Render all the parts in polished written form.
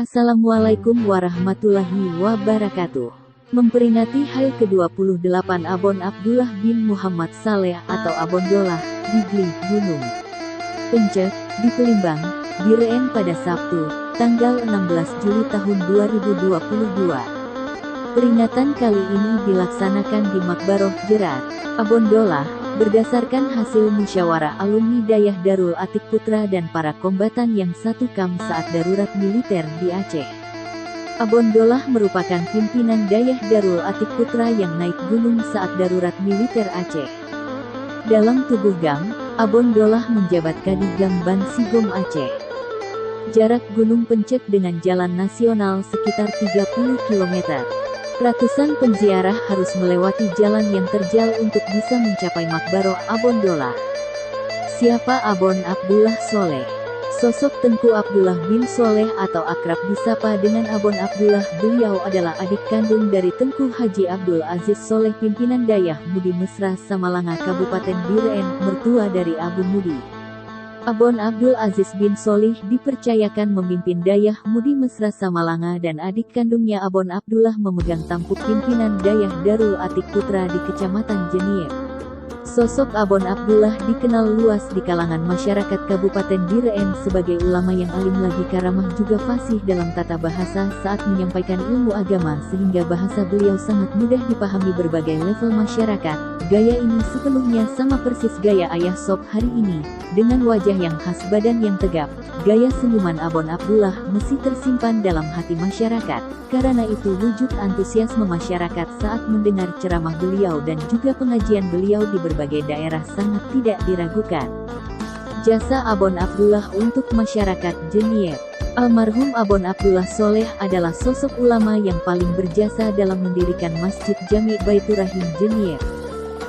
Assalamualaikum warahmatullahi wabarakatuh. Memperingati HUT ke-28 Abon Abdullah bin Muhammad Saleh atau Abon Dollah, di Gli, Gunung Pencek, di Pelimbang, Biren pada Sabtu, tanggal 16 Juli tahun 2022. Peringatan kali ini dilaksanakan di Makbaroh Jerat, Abon Dollah, berdasarkan hasil musyawarah alumni Dayah Darul Atik Putra dan para kombatan yang satu kam saat darurat militer di Aceh. Abon Dollah merupakan pimpinan Dayah Darul Atik Putra yang naik gunung saat darurat militer Aceh. Dalam tubuh GAM, Abon Dollah menjabat Kadigam Ban Sigom Aceh. Jarak Gunung Pencek dengan jalan nasional sekitar 30 km. Ratusan penziarah harus melewati jalan yang terjal untuk bisa mencapai Makbaroh Abon Dollah. Siapa Abon Abdullah Soleh? Sosok Tengku Abdullah bin Soleh atau akrab disapa dengan Abon Abdullah. Beliau adalah adik kandung dari Tengku Haji Abdul Aziz Soleh, pimpinan Dayah Mudi Mesra Samalanga Kabupaten Biren, mertua dari Abu Mudi. Abon Abdul Aziz bin Solih dipercayakan memimpin Dayah Mudi Mesra Samalanga dan adik kandungnya Abon Abdullah memegang tampuk pimpinan Dayah Darul Atik Putra di Kecamatan Jeniep. Sosok Abon Abdullah dikenal luas di kalangan masyarakat Kabupaten Biren sebagai ulama yang alim lagi karamah, juga fasih dalam tata bahasa saat menyampaikan ilmu agama sehingga bahasa beliau sangat mudah dipahami berbagai level masyarakat. Gaya ini sepenuhnya sama persis gaya Ayah Sob hari ini, dengan wajah yang khas, badan yang tegap. Gaya senyuman Abon Abdullah mesti tersimpan dalam hati masyarakat. Karena itu wujud antusiasme masyarakat saat mendengar ceramah beliau dan juga pengajian beliau di berbagai daerah sangat tidak diragukan. Jasa Abon Abdullah untuk masyarakat Jeniep. Almarhum Abon Abdullah Soleh adalah sosok ulama yang paling berjasa dalam mendirikan Masjid Jami Baitur Rahim Jeniep.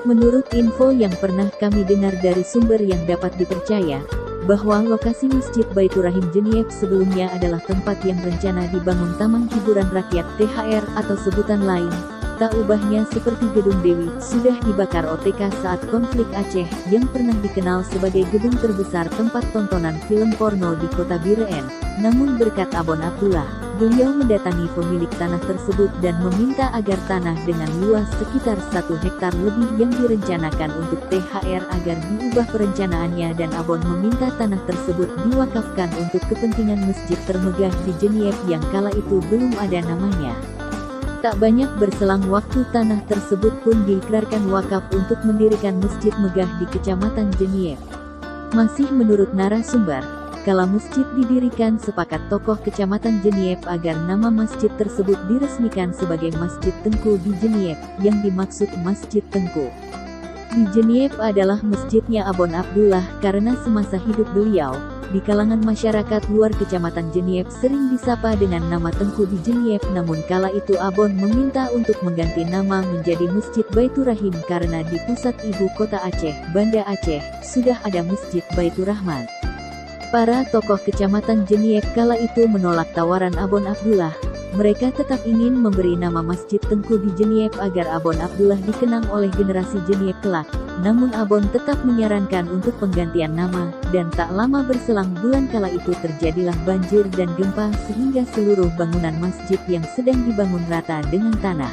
Menurut info yang pernah kami dengar dari sumber yang dapat dipercaya, bahwa lokasi Masjid Baitur Rahim Jeniep sebelumnya adalah tempat yang rencana dibangun Taman Hiburan Rakyat THR atau sebutan lain, tak ubahnya seperti Gedung Dewi, sudah dibakar OTK saat konflik Aceh, yang pernah dikenal sebagai gedung terbesar tempat tontonan film porno di kota Biren. Namun berkat Abon Abdullah, beliau mendatangi pemilik tanah tersebut dan meminta agar tanah dengan luas sekitar 1 hektar lebih yang direncanakan untuk THR agar diubah perencanaannya, dan Abon meminta tanah tersebut diwakafkan untuk kepentingan masjid termegah di Jeniep yang kala itu belum ada namanya. Tak banyak berselang waktu tanah tersebut pun diikrarkan wakaf untuk mendirikan masjid megah di Kecamatan Jeniep. Masih menurut narasumber, kala masjid didirikan sepakat tokoh Kecamatan Jeniep agar nama masjid tersebut diresmikan sebagai Masjid Tengku di Jeniep, yang dimaksud Masjid Tengku di Jeniep adalah masjidnya Abon Abdullah karena semasa hidup beliau, di kalangan masyarakat luar Kecamatan Jeniep sering disapa dengan nama Tengku di Jeniep. Namun kala itu Abon meminta untuk mengganti nama menjadi Masjid Baitur Rahim karena di pusat ibu kota Aceh, Banda Aceh, sudah ada Masjid Baitur Rahman. Para tokoh Kecamatan Jeniep kala itu menolak tawaran Abon Abdullah. Mereka tetap ingin memberi nama Masjid Tengku di Jeniep agar Abon Abdullah dikenang oleh generasi Jeniep kelak. Namun Abon tetap menyarankan untuk penggantian nama, dan tak lama berselang bulan kala itu terjadilah banjir dan gempa sehingga seluruh bangunan masjid yang sedang dibangun rata dengan tanah.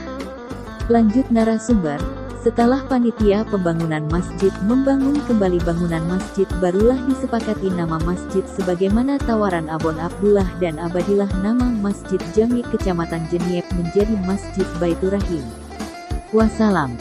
Lanjut narasumber, setelah panitia pembangunan masjid membangun kembali bangunan masjid, barulah disepakati nama masjid sebagaimana tawaran Abon Abdullah, dan abadilah nama Masjid Jami Kecamatan Jeniep menjadi Masjid Baitur Rahim. Wassalam.